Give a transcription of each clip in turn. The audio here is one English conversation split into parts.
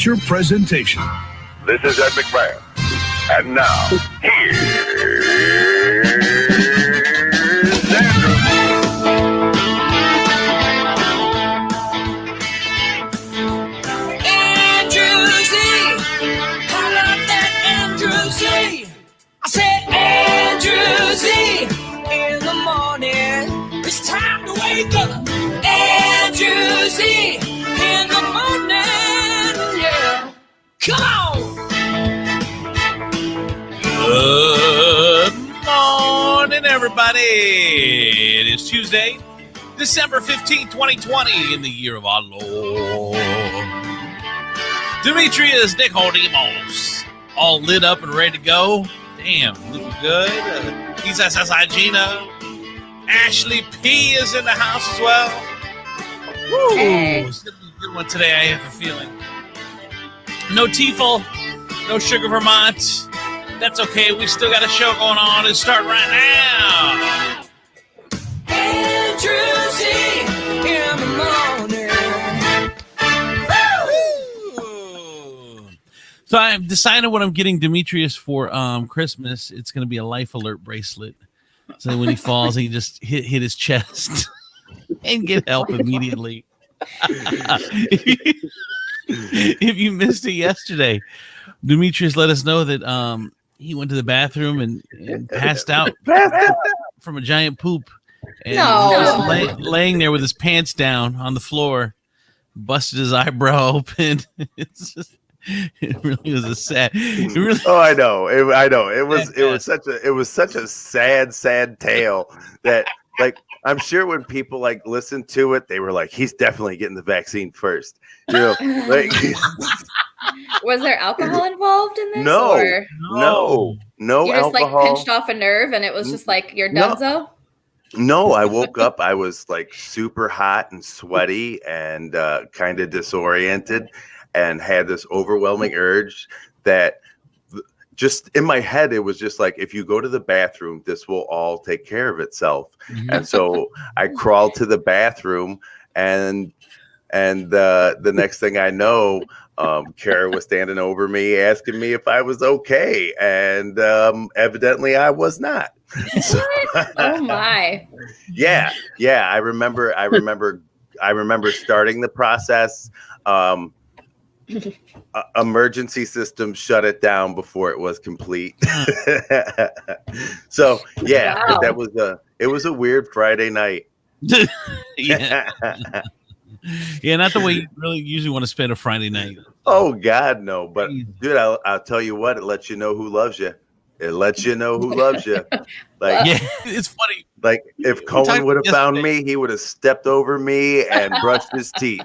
feature presentation. This is Ed McMahon. And now, here's Andrew. Andrew Z. How about that Andrew Z? I said Andrew Z. In the morning, it's time to wake up. Andrew Z. In the morning, yeah. Come on! Good morning, everybody. It is Tuesday, December 15th, 2020, in the year of our Lord. Demetrius Nicodemus, all lit up and ready to go. Damn, looking good. He's SSI Gina. Ashley P is in the house as well. Woo! Hey. It's gonna be a good one today, I have a feeling. No Tiefel, no Sugar Vermont. That's okay. We still got a show going on. It's starting right now. Andrew Z. In the morning. Woo! So I've decided what I'm getting Demetrius for Christmas. It's going to be a life alert bracelet. So when he falls, he just hit his chest and get help immediately. If you missed it yesterday, Demetrius let us know that he went to the bathroom and passed out from a giant poop. And was laying there with his pants down on the floor, busted his eyebrow open. It really was a sad. Oh, I know. It was such a sad tale that, like, I'm sure when people like listened to it, they were like, he's definitely getting the vaccine first. You know, like, Was there alcohol involved in this? no You just alcohol. like pinched off a nerve and it was just like you're donezo? No, I woke up. I was like super hot and sweaty and kind of disoriented and had this overwhelming urge that just in my head, it was just like, if you go to the bathroom, this will all take care of itself. Mm-hmm. And so I crawled to the bathroom and the next thing I know, Kara was standing over me asking me if I was okay. And evidently I was not. So, Oh my. yeah. I remember starting the process. Emergency system shut it down before it was complete. So yeah, Wow. it was a weird Friday night. Yeah, not the way you really usually want to spend a Friday night. Oh God, no! But dude, I'll tell you what, it lets you know who loves you. It lets you know who loves you. Like, Yeah, it's funny. like if Cohen would have found me, he would have stepped over me and brushed his teeth.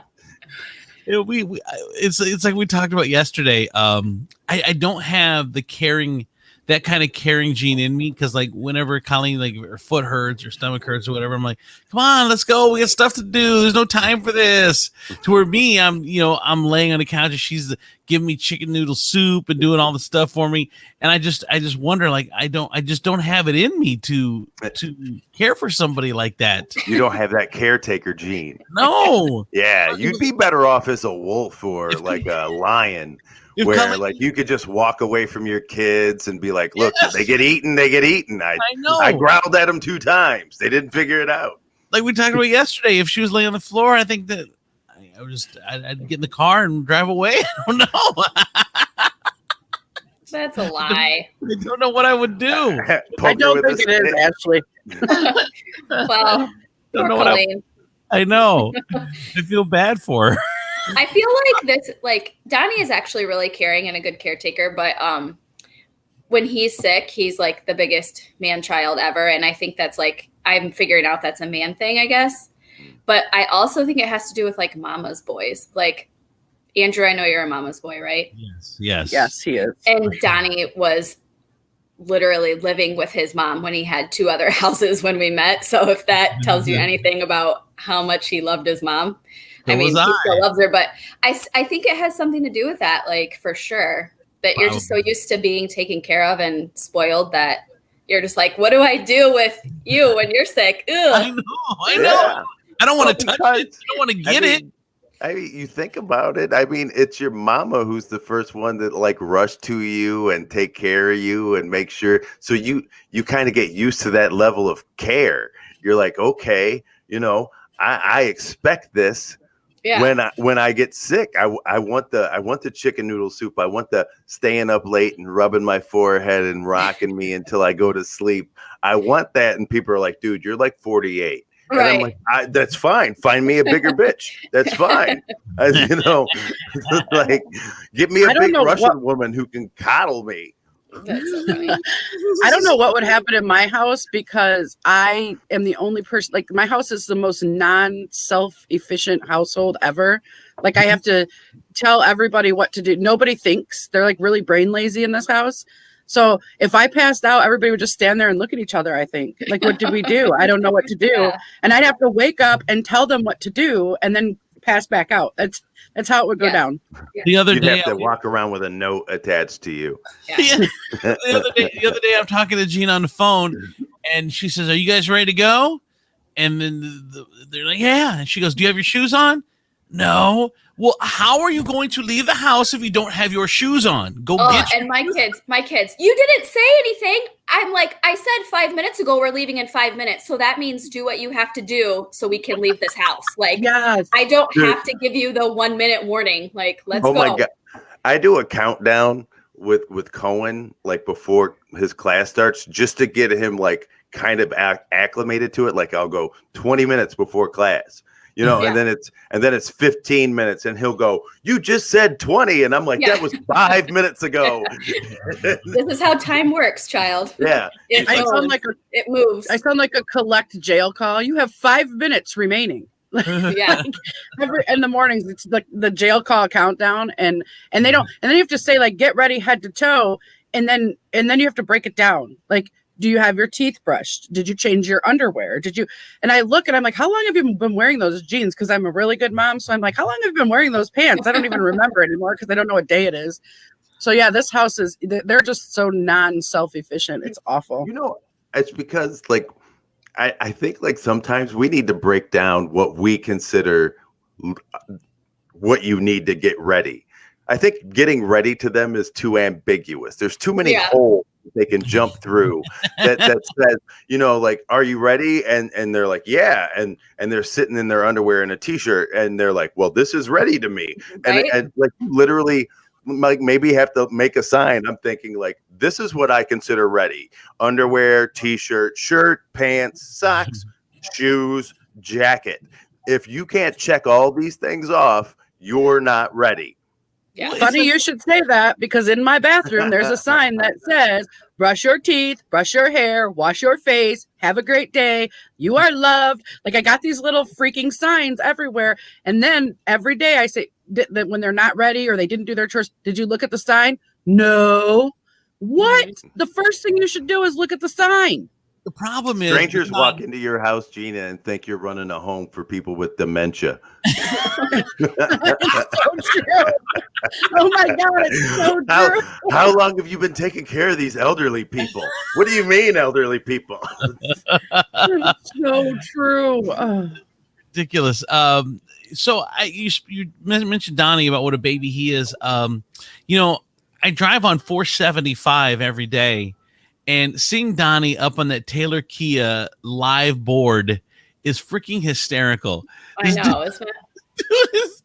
It's like we talked about yesterday. I don't have that kind of caring gene in me, because like whenever Colleen, like, her foot hurts or stomach hurts or whatever, I'm like, come on, let's go. We got stuff to do. There's no time for this. To where me, I'm laying on the couch and she's giving me chicken noodle soup and doing all the stuff for me. And I just wonder, like, I just don't have it in me to care for somebody like that. You don't have that caretaker gene. No. Yeah, you'd be better off as a wolf or like a lion. Where like you could just walk away from your kids and be like, look, Yes. they get eaten. I know. I growled at them 2 times. They didn't figure it out. Like we talked about yesterday, if she was laying on the floor, I think that I'd get in the car and drive away. I don't know. That's a lie. I don't know what I would do. I don't think it is, Ashley. Well, Don't poor know what Colleen. I know. I feel bad for her. I feel like this, like, Donnie is actually really caring and a good caretaker, but when he's sick, he's like the biggest man child ever. And I think that's like, I'm figuring out that's a man thing, I guess. But I also think it has to do with like mama's boys. Like, Andrew, I know you're a mama's boy, right? Yes, he is. And Donnie was literally living with his mom when he had 2 other houses when we met. So if that tells you anything about how much he loved his mom, I mean, he still loves her, but I think it has something to do with that, like, for sure, that you're just so used to being taken care of and spoiled that you're just like, what do I do with you when you're sick? Ugh. I know. I don't want to touch it. I don't want to get it. I mean, you think about it. I mean, it's your mama who's the first one that like rush to you and take care of you and make sure. So you kind of get used to that level of care. You're like, okay, I expect this. Yeah. When I get sick, I want the chicken noodle soup. I want the staying up late and rubbing my forehead and rocking me until I go to sleep. I want that, and people are like, "Dude, you're like 48." And Right. I'm like, that's fine. Find me a bigger bitch. That's fine. Like, get me a big Russian woman who can coddle me. That's so funny. I don't know what would happen in my house because I am the only person. Like, my house is the most non-self-efficient household ever. Like, I have to tell everybody what to do. Nobody thinks. They're like really brain lazy in this house. So if I passed out, everybody would just stand there and look at each other, I think. Like, what did we do? I don't know what to do. Yeah. And I'd have to wake up and tell them what to do and then pass back out. That's how it would go down. The other You'd day, have to walk around with a note attached to you. Yeah. the other day, I'm talking to Gina on the phone, and she says, "Are you guys ready to go?" And then they're like, "Yeah." And she goes, "Do you have your shoes on?" "No." "Well, how are you going to leave the house if you don't have your shoes on? Go get your-" And my kids, you didn't say anything. I'm like, I said 5 minutes ago, we're leaving in 5 minutes. So that means do what you have to do so we can leave this house. Like, Yes. I don't have to give you the 1 minute warning. Like, let's go. Oh my God. I do a countdown with Cohen, like before his class starts, just to get him like kind of acclimated to it. Like, I'll go 20 minutes before class. And then it's 15 minutes, and he'll go, "You just said 20," and I'm like, "That was 5 minutes ago." This is how time works, child. Yeah, It moves. I sound like a collect jail call. You have 5 minutes remaining. Yeah. In the mornings, it's the jail call countdown, and they don't, and then you have to say like, "Get ready, head to toe," and then you have to break it down. Like, do you have your teeth brushed? Did you change your underwear? Did you? And I look and I'm like, how long have you been wearing those jeans? Because I'm a really good mom. So I'm like, how long have you been wearing those pants? I don't even remember anymore because I don't know what day it is. So yeah, this house they're just so non-self-efficient. It's awful. It's because like, I think like sometimes we need to break down what we consider what you need to get ready. I think getting ready to them is too ambiguous. There's too many holes they can jump through that says, like, "Are you ready?" And they're like, "Yeah." And they're sitting in their underwear and a t-shirt, and they're like, "Well, this is ready to me." Right? And like literally, like, maybe have to make a sign. I'm thinking like, this is what I consider ready: underwear, t-shirt, shirt, pants, socks, shoes, jacket. If you can't check all these things off, you're not ready. Yeah. Funny you should say that, because in my bathroom there's a sign that says, "Brush your teeth, brush your hair, wash your face, have a great day, you are loved." Like, I got these little freaking signs everywhere. And then every day I say that when they're not ready or they didn't do their chores, "Did you look at the sign?" "No." What? The first thing you should do is look at the sign. The problem is strangers walk into your house, Gina, and think you're running a home for people with dementia. It's so true. Oh my God, it's so true. How long have you been taking care of these elderly people? What do you mean, elderly people? It's so true. Ridiculous. So you mentioned Donnie about what a baby he is. I drive on 475 every day. And seeing Donnie up on that Taylor Kia live board is freaking hysterical. I know, isn't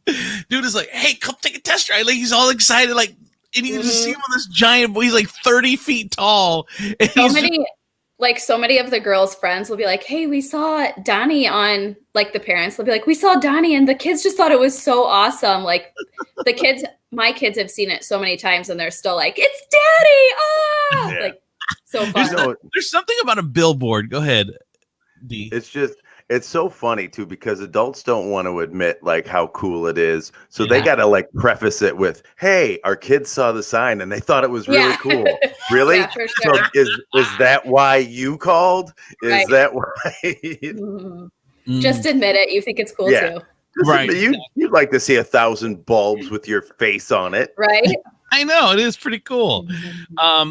it? Dude is like, "Hey, come take a test drive." Like, he's all excited, like, and you just see him on this giant boy. He's like 30 feet tall. So many of the girls' friends will be like, "Hey, we saw Donnie on," like, the parents will be like, "We saw Donnie," and the kids just thought it was so awesome. Like, my kids have seen it so many times, and they're still like, "It's Daddy!" Ah, like. So fun. There's something about a billboard. Go ahead, D. It's so funny too, because adults don't want to admit like how cool it is. So they got to like preface it with, "Hey, our kids saw the sign and they thought it was really cool." Really? Yeah, for sure. So is that why you called? Is that why? Just admit it. You think it's cool too. Right. You'd like to see 1,000 bulbs with your face on it. Right? I know it is pretty cool.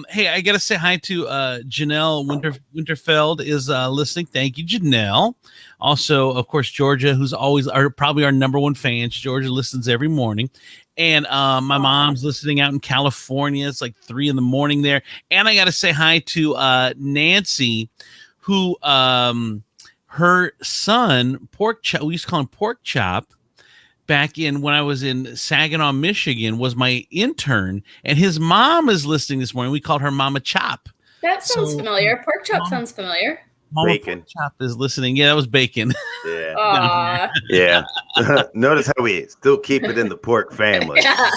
Hey, I gotta say hi to Janelle Winterfeld is listening. Thank you, Janelle. Also, of course, Georgia, who's always probably our number one fan. Georgia listens every morning, and my mom's listening out in California. It's like 3 a.m. there. And I gotta say hi to Nancy, who her son Pork Chop. We used to call him Pork Chop. Back in when I was in Saginaw, Michigan, was my intern, and his mom is listening this morning. We called her Mama Chop. That sounds familiar. Pork Chop sounds familiar. Mama Bacon. Pork Chop is listening. Yeah, that was Bacon. Yeah. Yeah. Notice how we still keep it in the pork family. Yeah.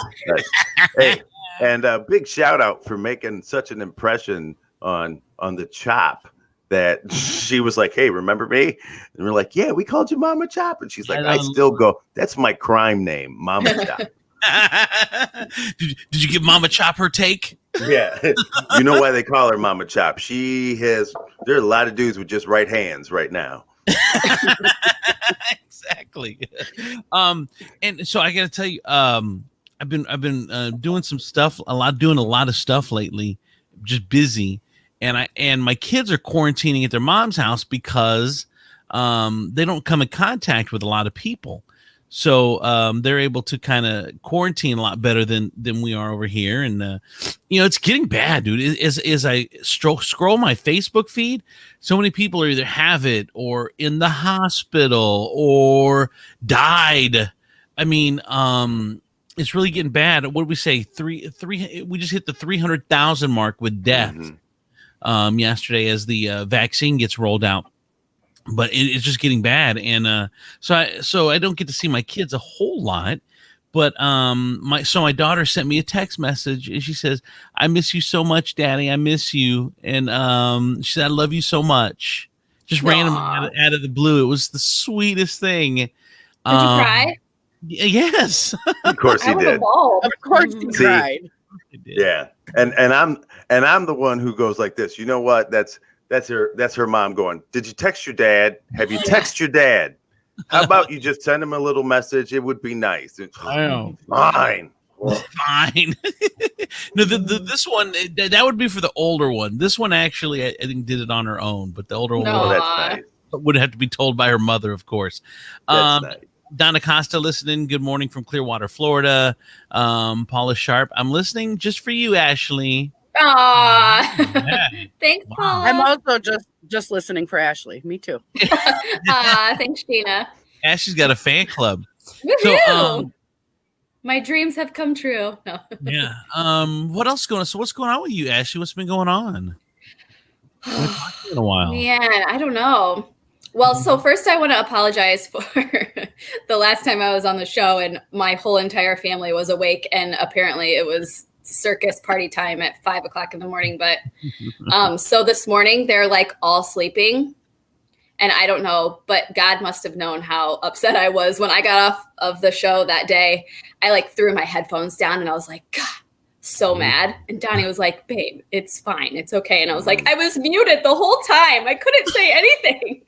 Hey, and a big shout out for making such an impression on the Chop. That she was like, hey, remember me? And we're like, yeah, we called you Mama Chop. And she's like, I still go, that's my crime name, Mama Chop. Did you give Mama Chop her take? Yeah. You know why they call her Mama Chop? There are a lot of dudes with just right hands right now. Exactly. And so I got to tell you, I've been doing some stuff, doing a lot of stuff lately, just busy. And my kids are quarantining at their mom's house because they don't come in contact with a lot of people. So they're able to kind of quarantine a lot better than we are over here. And, it's getting bad, dude. As I scroll my Facebook feed, so many people either have it or in the hospital or died. I mean, it's really getting bad. What did we say? We just hit the 300,000 mark with death. Mm-hmm. Yesterday as the vaccine gets rolled out, but it's just getting bad. And so I don't get to see my kids a whole lot, but my daughter sent me a text message and she says, I miss you so much, Daddy. I miss you. And she said, I love you so much. Just randomly out of the blue. It was the sweetest thing. Did you cry? Yes. Of course he did. Of course he cried. Yeah. And I'm the one who goes like this. You know what? That's her mom going, did you text your dad? Have you texted your dad? How about you just send him a little message? It would be nice. I know. Fine. Fine. No, this one, that would be for the older one. This one actually, I think, did it on her own, but the older one that's nice. Would have to be told by her mother, of course. That's nice. Donna Costa listening. Good morning from Clearwater, Florida. Paula Sharp. I'm listening just for you, Ashley. Yeah. Thanks, Paula. I'm also just listening for Ashley. Me too. Thanks, Gina. Ashley's got a fan club. Woo-hoo! So, my dreams have come true. No. Yeah. What else going on? So what's going on with you, Ashley? What's been going on? In a while. Man, I don't know. Well, so first I want to apologize for the last time I was on the show and my whole entire family was awake and apparently it was circus party time at 5 o'clock in the morning. But so this morning they're like all sleeping and I don't know, but God must have known how upset I was when I got off of the show that day. I like threw my headphones down and I was like, God, so mad. And Donnie was like, babe, it's fine. It's okay. And I was like, I was muted the whole time. I couldn't say anything,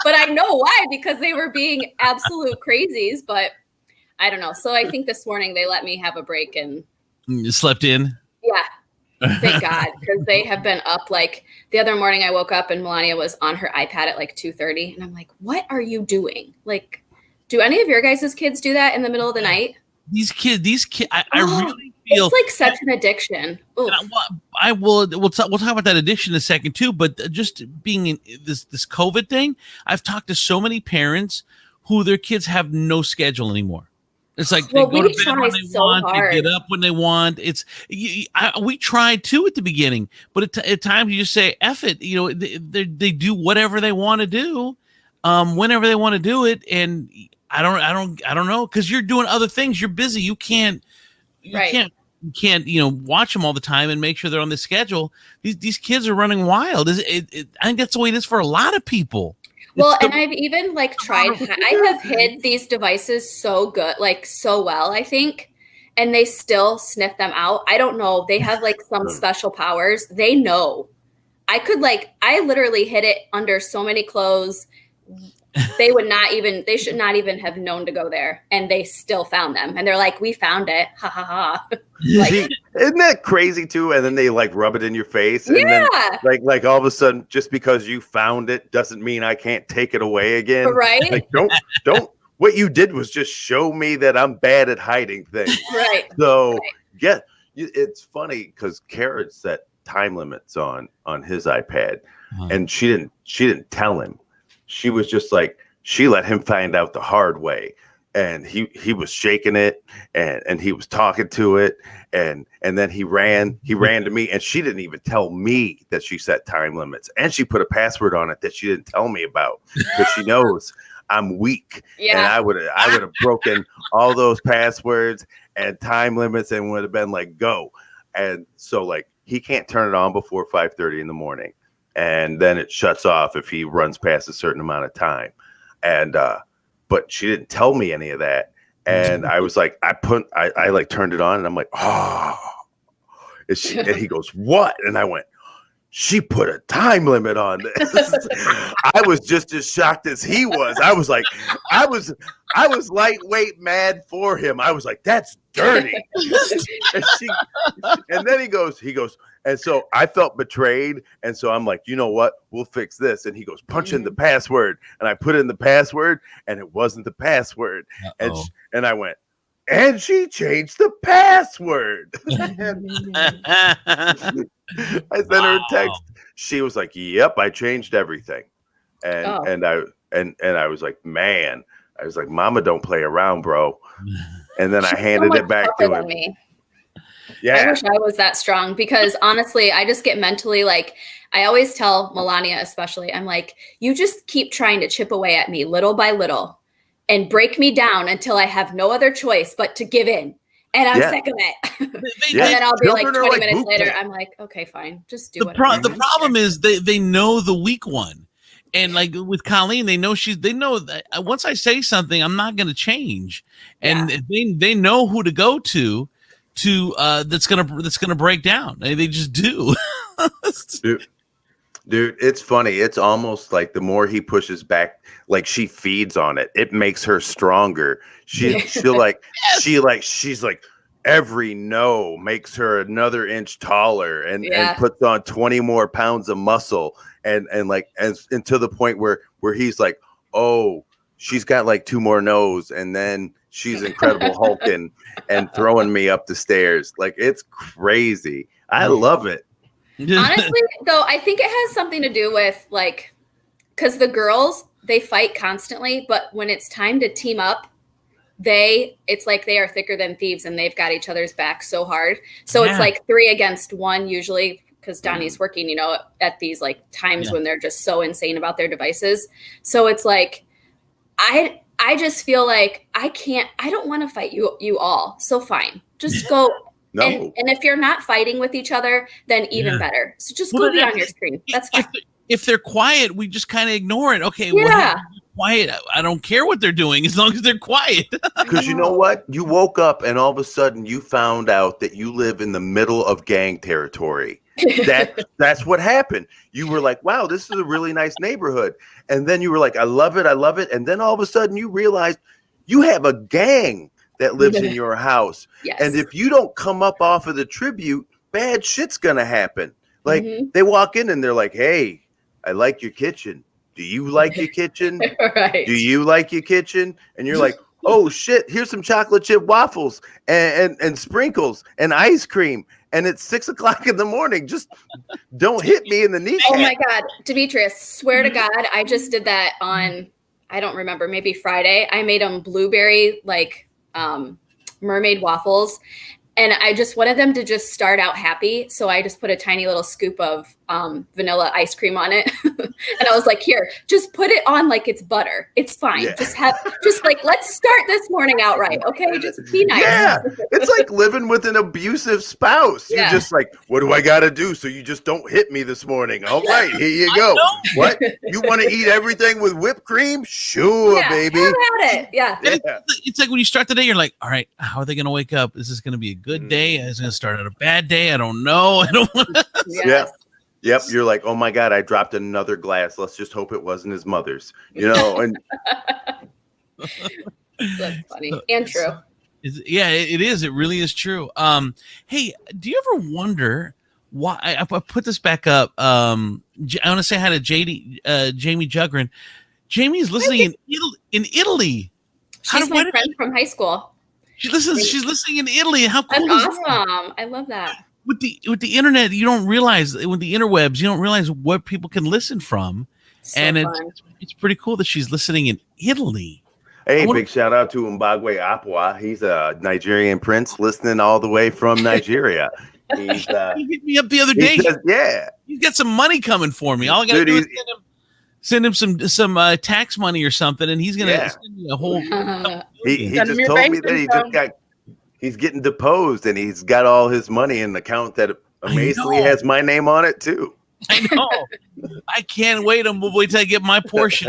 but I know why, because they were being absolute crazies, but I don't know. So I think this morning they let me have a break and you slept in. Yeah. Thank God. Because they have been up like the other morning I woke up and Melania was on her iPad at like 2:30. And I'm like, what are you doing? Like, do any of your guys' kids do that in the middle of the night? These kids, I really feel it's like such an addiction. We'll talk about that addiction in a second too. But just being in this COVID thing, I've talked to so many parents who their kids have no schedule anymore. It's like they go to bed when they want, they get up when they want. We tried too at the beginning, but at times you just say, "F it," they do whatever they want to do, whenever they want to do it, and I don't know, because you're doing other things. You're busy. You can't watch them all the time and make sure they're on the schedule. These kids are running wild. I think that's the way it is for a lot of people. Well, and I've even tried. I have hid these devices so well, I think, and they still sniff them out. I don't know. They have some special powers. They know. I literally hid it under so many clothes. they should not even have known to go there, and they still found them, and they're like, we found it, ha ha ha. Like, isn't that crazy too? And then they like rub it in your face, and then like all of a sudden, just because you found it doesn't mean I can't take it away again, right? Like don't what you did was just show me that I'm bad at hiding things, right? So yeah, it's funny because Carrot set time limits on his iPad, and she didn't tell him. She was just like, she let him find out the hard way, and he was shaking it, and he was talking to it, and then he ran to me, and she didn't even tell me that she set time limits, and she put a password on it that she didn't tell me about because she knows I'm weak, and I would have broken all those passwords and time limits and would have been like, go. And so like he can't turn it on before 5:30 in the morning. And then it shuts off if he runs past a certain amount of time. And but she didn't tell me any of that. And I was like, I like turned it on, and I'm like, oh. And he goes, what? And I went, she put a time limit on this. I was just as shocked as he was. I was like, I was lightweight mad for him. I was like, that's dirty. And then he goes, and so I felt betrayed. And so I'm like, you know what? We'll fix this. And he goes, punch in the password. And I put in the password, and it wasn't the password. And I went, and she changed the password. I sent her a text. She was like, yep, I changed everything. And I was like, man, I was like, mama don't play around, bro. And then I handed it back to him. Yeah. I wish I was that strong, because honestly, I just get mentally like, I always tell Melania, especially, I'm like, you just keep trying to chip away at me little by little and break me down until I have no other choice but to give in. And I'm sick of it. And then I'll be like 20 minutes later, I'm like, okay, fine. Just do it. The problem is they know the weak one. And like with Colleen, they know that once I say something, I'm not going to change. And they know who to go to that's gonna break down. They just do. Dude, it's funny. It's almost like the more he pushes back, like she feeds on it. It makes her stronger. She's like every no makes her another inch taller and puts on 20 more pounds of muscle and to the point where he's like, oh, she's got like 2 more no's, and then she's Incredible Hulking and throwing me up the stairs. Like, it's crazy. I love it. Honestly, though, I think it has something to do with like, because the girls, they fight constantly, but when it's time to team up, it's like they are thicker than thieves, and they've got each other's back so hard. So it's like 3 against 1 usually, because Donnie's working, at these like times when they're just so insane about their devices. So it's like, I just feel like I don't want to fight you all. So fine, just go. No. And if you're not fighting with each other, then even better. So just go be on your screen. That's fine. If they're quiet, we just kind of ignore it. Okay, quiet. I don't care what they're doing as long as they're quiet. Because you know what? You woke up and all of a sudden you found out that you live in the middle of gang territory. That's what happened. You were like, wow, this is a really nice neighborhood. And then you were like, I love it. And then all of a sudden you realized you have a gang that lives in your house. Yes. And if you don't come up off of the tribute, bad shit's going to happen. Like they walk in and they're like, hey, I like your kitchen. Do you like your kitchen? Right. Do you like your kitchen? And you're like, oh shit, here's some chocolate chip waffles and sprinkles and ice cream. And it's 6 o'clock in the morning. Just don't hit me in the kneecap. Oh my God. Demetrius, swear to God, I just did that on, I don't remember, maybe Friday. I made them blueberry, like mermaid waffles. And I just wanted them to just start out happy. So I just put a tiny little scoop of vanilla ice cream on it. And I was like, here, just put it on like it's butter. It's fine. Yeah. Just like, let's start this morning out right. Okay. Just be nice. Yeah. It's like living with an abusive spouse. You're just like, what do I got to do? So you just don't hit me this morning. All right, here you go. What? You want to eat everything with whipped cream? Sure, baby. Have at it. Yeah. It's like when you start the day, you're like, all right, how are they going to wake up? Is this going to be a good day? Is it going to start out a bad day? I don't know. Yeah. Yep, you're like, oh my God, I dropped another glass. Let's just hope it wasn't his mother's, and That's funny and true. It is. It really is true. Hey, do you ever wonder why I put this back up? I want to say hi to Jamie Jugrin. Jamie's listening in Italy. She's my friend from high school. She's listening in Italy. How cool That's is that? awesome. I love that. With the internet, you don't realize, with the interwebs, you don't realize what people can listen from. So and fun. it's pretty cool that she's listening in Italy. Hey, big shout out to Mbagwe Apwa. He's a Nigerian Prince listening all the way from Nigeria. He hit me up the other day. Yeah. He's got some money coming for me. All I got to do is send him some tax money or something, and he's going to send me a whole. He just told me that he's getting deposed, and he's got all his money in an account that amazingly has my name on it too. I know. I can't wait. We'll wait till I get my portion.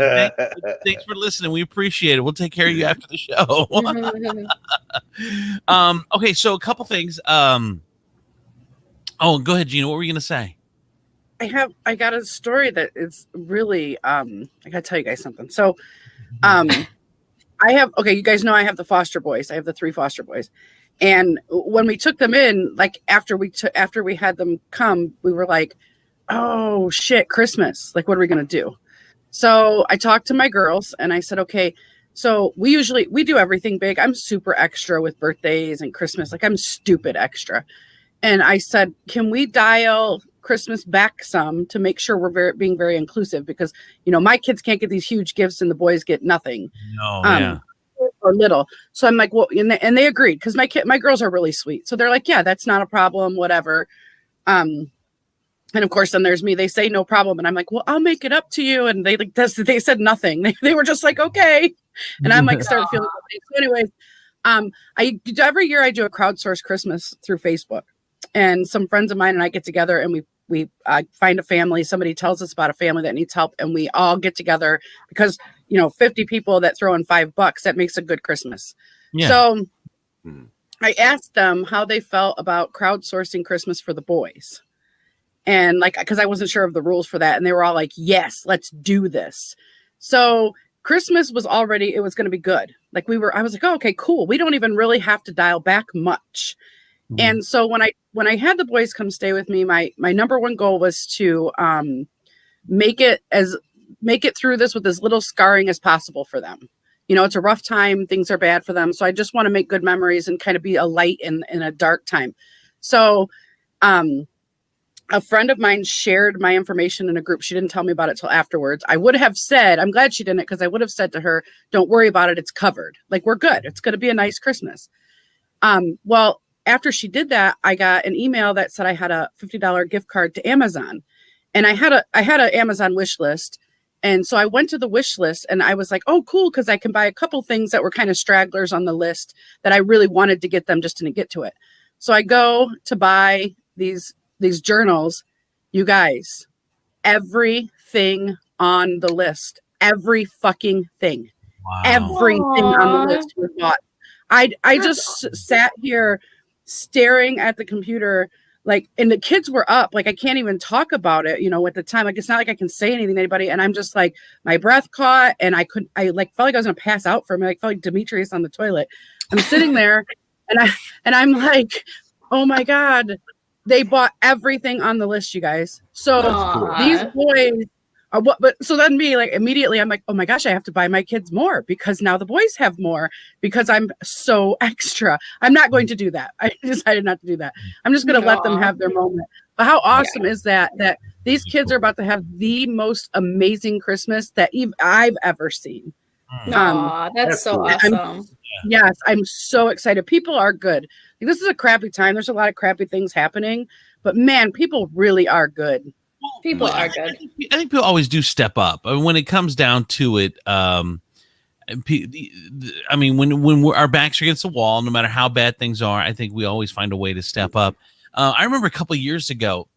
Thanks for listening. We appreciate it. We'll take care of you after the show. Okay, so a couple things. Go ahead, Gina. What were you gonna say? I got a story that is really I gotta tell you guys something. So you guys know I have the foster boys. I have the 3 foster boys. And when we took them in, like after we had them come, we were like, oh shit, Christmas. Like, what are we going to do? So I talked to my girls and I said, okay, so we do everything big. I'm super extra with birthdays and Christmas. Like, I'm stupid extra. And I said, can we dial Christmas back some to make sure we're being very inclusive? Because, my kids can't get these huge gifts and the boys get nothing. No, or little. So I'm like, well, and they agreed, because my girls are really sweet. So they're like, yeah, that's not a problem, whatever. And of course, then there's me. They say no problem, and I'm like, well, I'll make it up to you. And they said nothing. They were just like, okay. And I'm like, started feeling. So anyways, every year I do a crowdsource Christmas through Facebook, and some friends of mine and I get together and we find a family. Somebody tells us about a family that needs help, and we all get together because 50 people that throw in $5, that makes a good Christmas. Yeah. So I asked them how they felt about crowdsourcing Christmas for the boys. And because I wasn't sure of the rules for that. And they were all like, yes, let's do this. So Christmas was it was going to be good. I was like, oh, okay, cool. We don't even really have to dial back much. Mm-hmm. And so when I had the boys come stay with me, my number one goal was to make it through this with as little scarring as possible for them. It's a rough time. Things are bad for them. So I just want to make good memories and kind of be a light in a dark time. So a friend of mine shared my information in a group. She didn't tell me about it till afterwards. I would have said, I'm glad she didn't, because I would have said to her, don't worry about it. It's covered. We're good. It's going to be a nice Christmas. Well, after she did that, I got an email that said I had a $50 gift card to Amazon, and I had an Amazon wish list. And so I went to the wish list and I was like, oh, cool, because I can buy a couple things that were kind of stragglers on the list that I really wanted to get them, just didn't get to it. So I go to buy these journals. You guys, everything on the list, every fucking thing, everything on the list was bought. I just sat here staring at the computer, and the kids were up. I can't even talk about it, at the time. It's not like I can say anything to anybody. And I'm just my breath caught, and I felt like I was going to pass out for me. I felt like Demetrius on the toilet. I'm sitting there and I'm like, oh my God, they bought everything on the list, you guys. So these boys are so then immediately I'm like, oh my gosh, I have to buy my kids more, because now the boys have more, because I'm so extra. I'm not going to do that. I decided not to do that. I'm just going to let them have their moment. But how awesome is that these kids are about to have the most amazing Christmas that I've ever seen. That's so awesome. I'm so excited. People are good. This is a crappy time. There's a lot of crappy things happening, but man, people really are good. People are good. I think people always do step up. I mean, when it comes down to it, when our backs are against the wall, no matter how bad things are, I think we always find a way to step up. I remember a couple of years ago,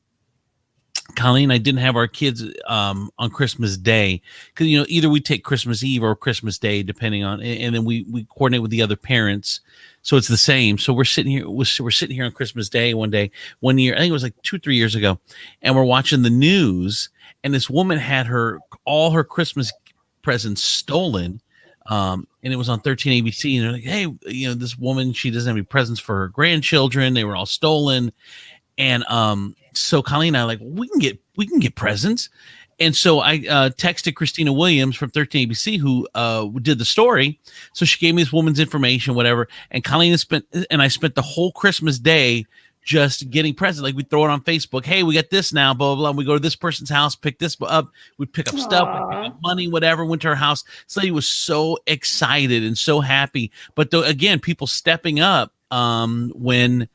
Colleen and I didn't have our kids on Christmas Day because either we take Christmas Eve or Christmas Day depending on, and then we coordinate with the other parents, so it's the same. So we're sitting here on Christmas Day one year, I think it was like 2-3 years ago, and we're watching the news, and this woman had all her Christmas presents stolen, and it was on 13 ABC, and they're like, hey, this woman, she doesn't have any presents for her grandchildren, they were all stolen. And so Colleen and I are like, we can get presents. And so I texted Christina Williams from 13 ABC who did the story. So she gave me this woman's information, whatever. And Colleen I spent the whole Christmas Day just getting presents. Like we throw it on Facebook. Hey, we got this now, blah, blah, blah. We go to this person's house, pick this up. We pick up stuff, we pick up money, whatever, went to her house. So he was so excited and so happy. But again, people stepping up when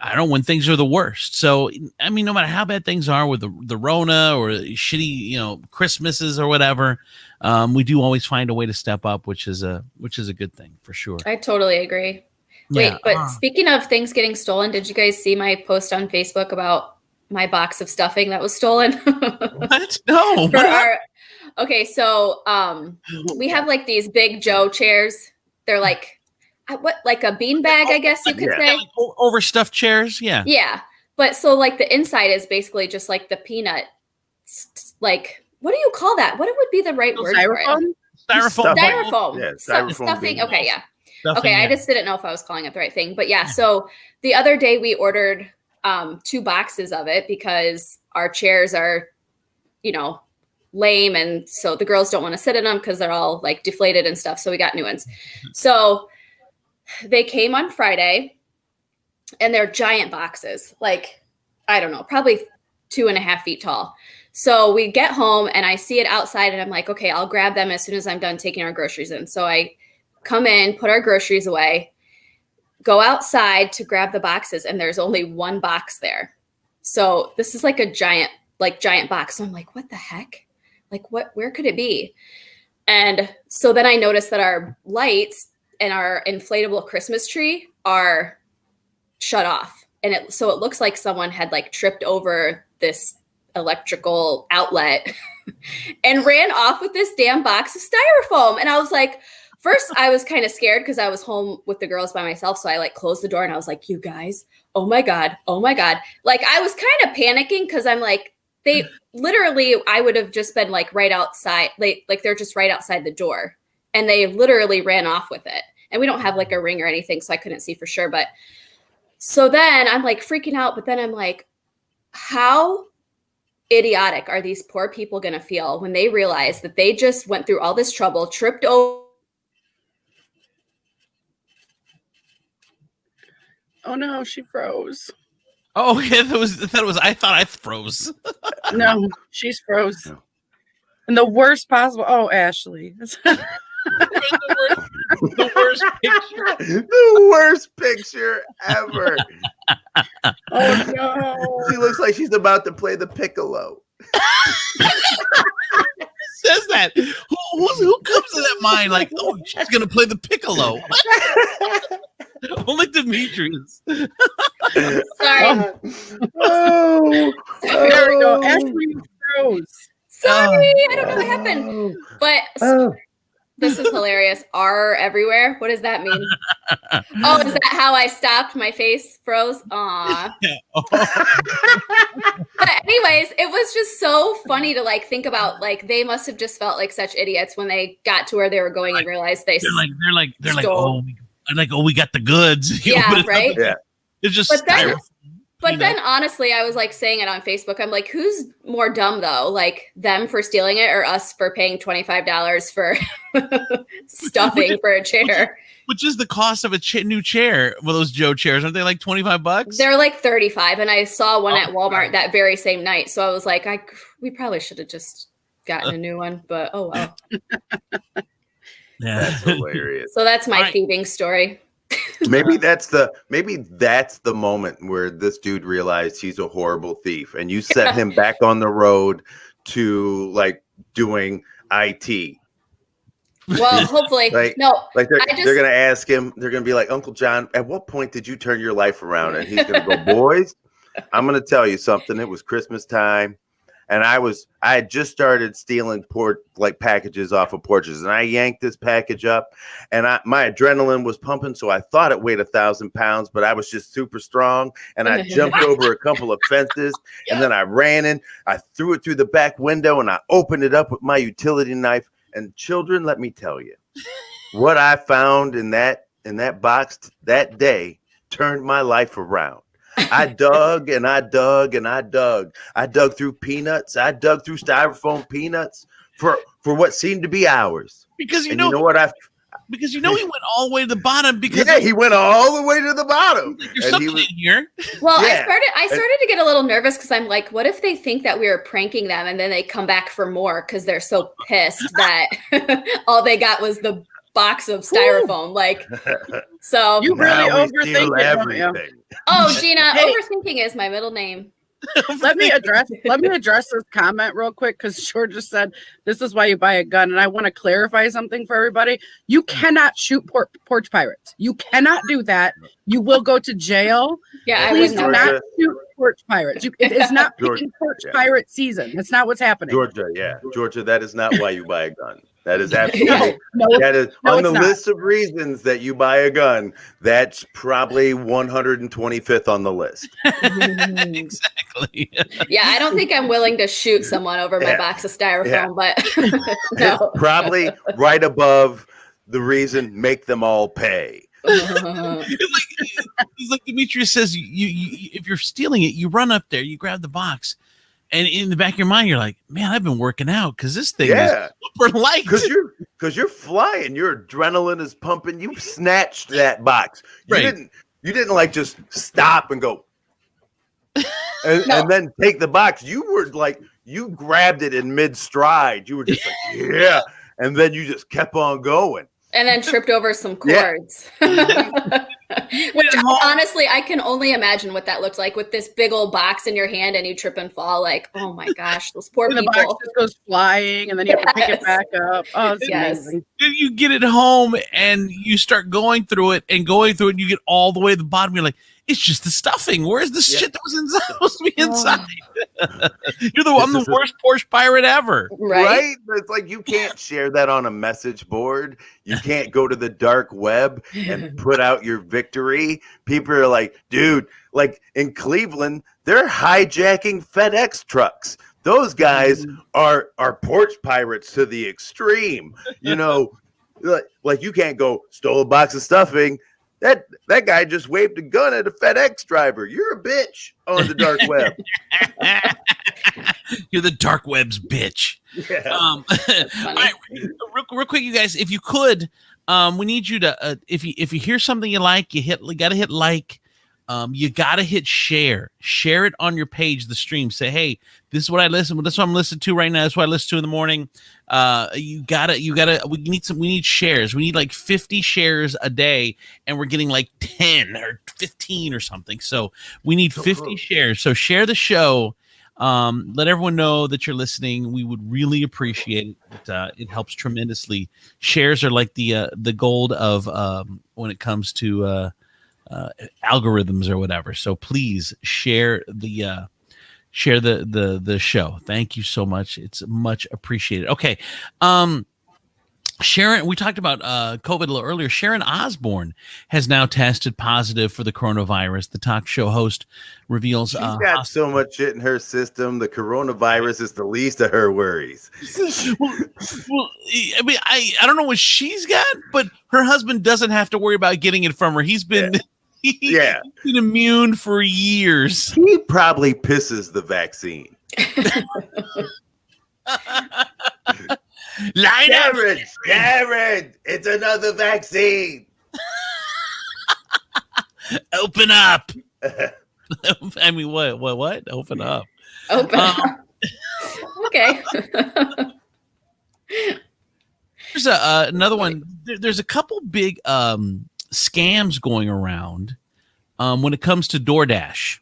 I don't know, when things are the worst. So, I mean, no matter how bad things are with the Rona or shitty, Christmases or whatever, we do always find a way to step up, which is a good thing for sure. I totally agree. Wait, but speaking of things getting stolen, did you guys see my post on Facebook about my box of stuffing that was stolen? What? No. Okay, so we have like these big Joe chairs. They're like, like a beanbag, I guess you could say. Like overstuffed chairs, yeah. Yeah, but so like the inside is basically just like the peanut, like, what do you call that? What would be the right word for it? Styrofoam. Styrofoam. Styrofoam Stuffing. Okay, yeah. Stuffing, okay, yeah. I just didn't know if I was calling it the right thing. But yeah, so the other day we ordered 2 boxes of it because our chairs are, lame. And so the girls don't want to sit in them because they're all like deflated and stuff. So we got new ones. So they came on Friday and they're giant boxes, like, I don't know, probably 2.5 feet tall. So we get home and I see it outside and I'm like, okay, I'll grab them as soon as I'm done taking our groceries in. So I come in, put our groceries away, go outside to grab the boxes, and there's only 1 box there. So this is like a giant box. So I'm like, what the heck? Like, where could it be? And so then I noticed that our lights and our inflatable Christmas tree are shut off. And so it looks like someone had like tripped over this electrical outlet and ran off with this damn box of styrofoam. And I was like, first I was kind of scared because I was home with the girls by myself. So I like closed the door and I was like, you guys, oh my God. Like I was kind of panicking because I'm like, they literally, I would have just been like right outside, like they're just right outside the door. And they literally ran off with it. And we don't have like a ring or anything, so I couldn't see for sure. But so then I'm like freaking out. But then I'm like, how idiotic are these poor people going to feel when they realize that they just went through all this trouble, tripped over? Oh no, she froze. Oh, yeah, I thought I froze. No, she's froze. And the worst possible. Oh, Ashley. the worst picture. The worst picture ever. Oh no. She looks like she's about to play the piccolo. Says that. Who comes to that mind like, oh, she's gonna play the piccolo? Only Demetrius. Sorry. Oh, There we go. Ashley froze. Sorry, I don't know what happened. But this is hilarious. R everywhere. What does that mean? Oh, is that how I stopped? My face froze. Aw. But anyways, it was just so funny to like think about. Like they must have just felt like such idiots when they got to where they were going and realized they're like, oh, we got the goods. Yeah, right. Yeah. It's just. But then honestly, I was like saying it on Facebook. I'm like, who's more dumb though? Like them for stealing it or us for paying $25 for stuffing for a chair? Which is the cost of a new chair? Well, those Joe chairs, aren't they like $25? They're like $35. And I saw one at Walmart that very same night. So I was like, we probably should have just gotten a new one, but oh well. Yeah. That's hilarious. So that's my thieving story. Maybe that's the moment where this dude realized he's a horrible thief, and you set him back on the road to like doing IT. Well, hopefully, they're gonna ask him. They're gonna be like, Uncle John, at what point did you turn your life around? And he's gonna go, boys, I'm going to tell you something. It was Christmas time. And I had just started stealing packages off of porches, and I yanked this package up, and my adrenaline was pumping. So I thought it weighed 1,000 pounds, but I was just super strong. And I jumped over a couple of fences, and then I ran in, I threw it through the back window, and I opened it up with my utility knife. And children, let me tell you, what I found in that box that day turned my life around. I dug and I dug and I dug. I dug through peanuts. I dug through styrofoam peanuts for what seemed to be hours. Because you know what because he went all the way to the bottom. Because he went all the way to the bottom. There's something in here. Well, I started to get a little nervous because I'm like, what if they think that we were pranking them and then they come back for more because they're so pissed that all they got was the box of styrofoam. Like, so you really overthink everything. Oh, Gina, overthinking is my middle name. Let me address this comment real quick, because George just said this is why you buy a gun, and I want to clarify something for everybody. You cannot shoot porch pirates. You cannot do that. You will go to jail. Yeah, please do not shoot porch pirates. It is not porch pirate season. That's not what's happening. Georgia, that is not why you buy a gun. That is absolutely on the list of reasons that you buy a gun. That's probably 125th on the list. Exactly. Yeah, I don't think I'm willing to shoot someone over my box of styrofoam, but no. It's probably right above the reason make them all pay. It's like Demetrius says, you if you're stealing it, you run up there, you grab the box. And in the back of your mind, you're like, man, I've been working out because this thing is super light. Because you're flying, your adrenaline is pumping. You snatched that box. You didn't like just stop and go and then take the box. You were like, you grabbed it in mid stride. You were just like, yeah, and then you just kept on going. And then tripped over some cords. Which honestly, I can only imagine what that looked like with this big old box in your hand and you trip and fall. Like, oh my gosh, those poor people. The box just goes flying and then you have to pick it back up. Oh, it's amazing. Then you get it home and you start going through it and you get all the way to the bottom. You're like, it's just the stuffing. Where's the shit that was supposed to be inside? I'm the worst Porch pirate ever. Right? It's like you can't share that on a message board. You can't go to the dark web and put out your victory. People are like, dude, like in Cleveland, they're hijacking FedEx trucks. Those guys are porch pirates to the extreme. You know, like you can't go stole a box of stuffing. That guy just waved a gun at a FedEx driver. You're a bitch on the dark web. You're the dark web's bitch. Yeah. All right, real quick, you guys, if you could, we need you to if you hear something you like, you gotta hit like. You gotta hit share it on your page, the stream. Say, hey, this is what I listen. This is what I'm listening to right now. This is what I listen to in the morning. We need shares. We need like 50 shares a day, and we're getting like 10 or 15 or something. So we need 50 shares. So share the show. Let everyone know that you're listening. We would really appreciate it. It helps tremendously. Shares are like the gold of when it comes to algorithms or whatever. So please share the show. Thank you so much. It's much appreciated. Okay. Sharon, we talked about COVID a little earlier. Sharon Osbourne has now tested positive for the coronavirus. The talk show host reveals she's got so much shit in her system. The coronavirus is the least of her worries. well, I mean, I don't know what she's got, but her husband doesn't have to worry about getting it from her. He's been He's been immune for years. He probably pisses the vaccine. Jared, it's another vaccine. Open up. I mean, what? Open up. Open up. Okay. There's another one. There's a couple big scams going around when it comes to DoorDash.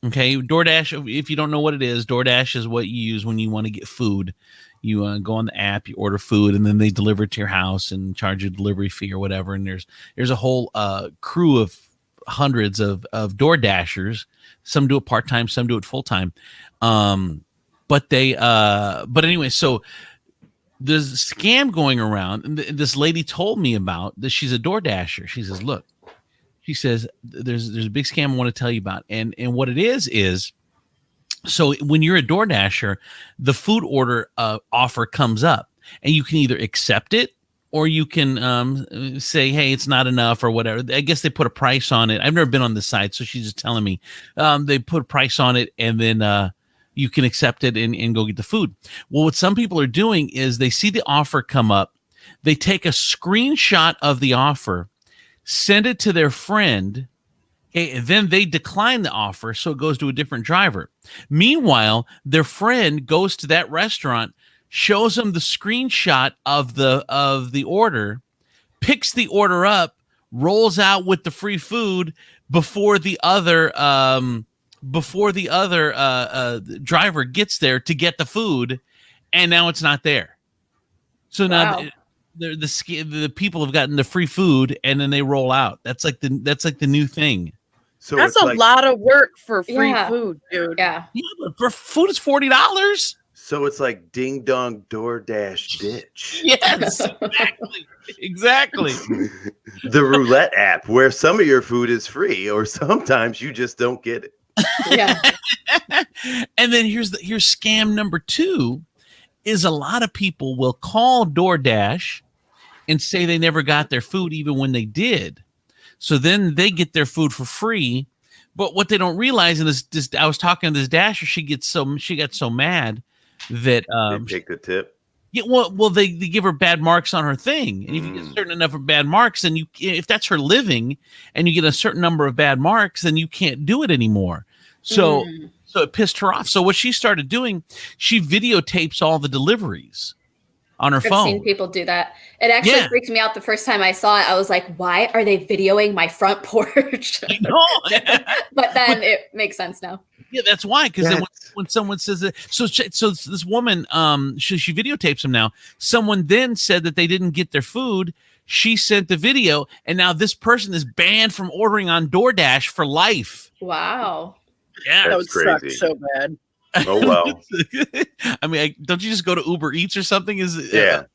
Okay, DoorDash, if you don't know what it is, DoorDash is what you use when you want to get food. You go on the app, you order food, and then they deliver it to your house and charge you a delivery fee or whatever. And there's a whole crew of hundreds of DoorDashers. Some do it part-time, some do it full-time. But anyway, so there's a scam going around, and this lady told me about that. She's a DoorDasher. She says, look, she says, there's a big scam I want to tell you about. And what it is, so when you're a DoorDasher, the food order offer comes up, and you can either accept it or you can say, hey, it's not enough or whatever. I guess they put a price on it. I've never been on this site, so she's just telling me. They put a price on it, and then you can accept it and go get the food. Well, what some people are doing is they see the offer come up. They take a screenshot of the offer, send it to their friend, and then they decline the offer, so it goes to a different driver. Meanwhile, their friend goes to that restaurant, shows them the screenshot of the order, picks the order up, rolls out with the free food before the other driver gets there to get the food, and now it's not there. So now the people have gotten the free food, and then they roll out. That's like the new thing. So that's a lot of work for free food, dude. Yeah, but for food is $40. So it's like ding dong DoorDash ditch. Yes, exactly. The roulette app, where some of your food is free, or sometimes you just don't get it. Yeah. And then here's scam number 2 is a lot of people will call DoorDash and say they never got their food even when they did. So then they get their food for free. But what they don't realize, and this I was talking to this Dasher, she got so mad that they take the tip. Yeah, well, they give her bad marks on her thing, and if you get a certain enough of bad marks, and if that's her living, and you get a certain number of bad marks, then you can't do it anymore. So it pissed her off. So what she started doing, she videotapes all the deliveries on her phone. I've seen people do that. It actually freaked me out the first time I saw it. I was like, why are they videoing my front porch? I know. But then it makes sense now. Yeah, that's why. Because then when someone says that, so this woman, she videotapes them now. Someone then said that they didn't get their food. She sent the video, and now this person is banned from ordering on DoorDash for life. Wow. Yeah, that would suck so bad. Oh well. I mean, don't you just go to Uber Eats or something? Is a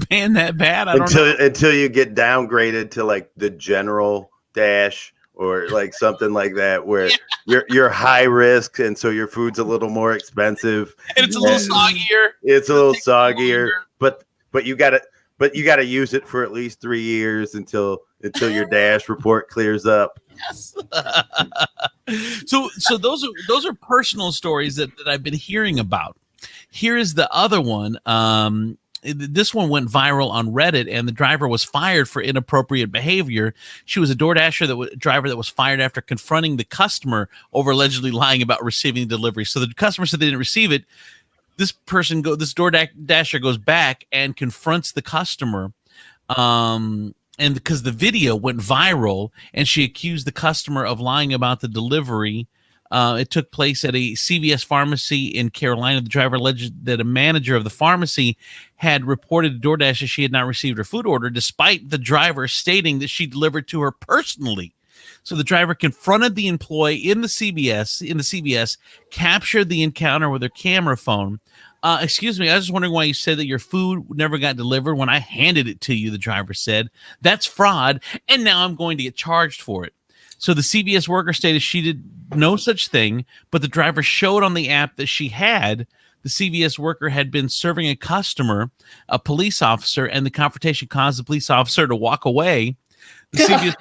ban that bad? I don't know. Until you get downgraded to like the general dash or like something like that, where you're high risk, and so your food's a little more expensive. And it's a little soggier. It's a little soggier, but you gotta use it for at least 3 years until your dash report clears up. Yes. So those are personal stories that I've been hearing about. Here is the other one. This one went viral on Reddit, and the driver was fired for inappropriate behavior. She was a DoorDasher driver that was fired after confronting the customer over allegedly lying about receiving the delivery. So the customer said they didn't receive it. This DoorDasher goes back and confronts the customer. And because the video went viral, and she accused the customer of lying about the delivery. It took place at a CVS pharmacy in Carolina. The driver alleged that a manager of the pharmacy had reported to DoorDash that she had not received her food order, despite the driver stating that she delivered to her personally. So the driver confronted the employee in the CVS, captured the encounter with her camera phone. Excuse me, I was just wondering why you said that your food never got delivered when I handed it to you, the driver said. That's fraud, and now I'm going to get charged for it. So the CVS worker stated she did no such thing, but the driver showed on the app that she had. The CVS worker had been serving a customer, a police officer, and the confrontation caused the police officer to walk away. The CVS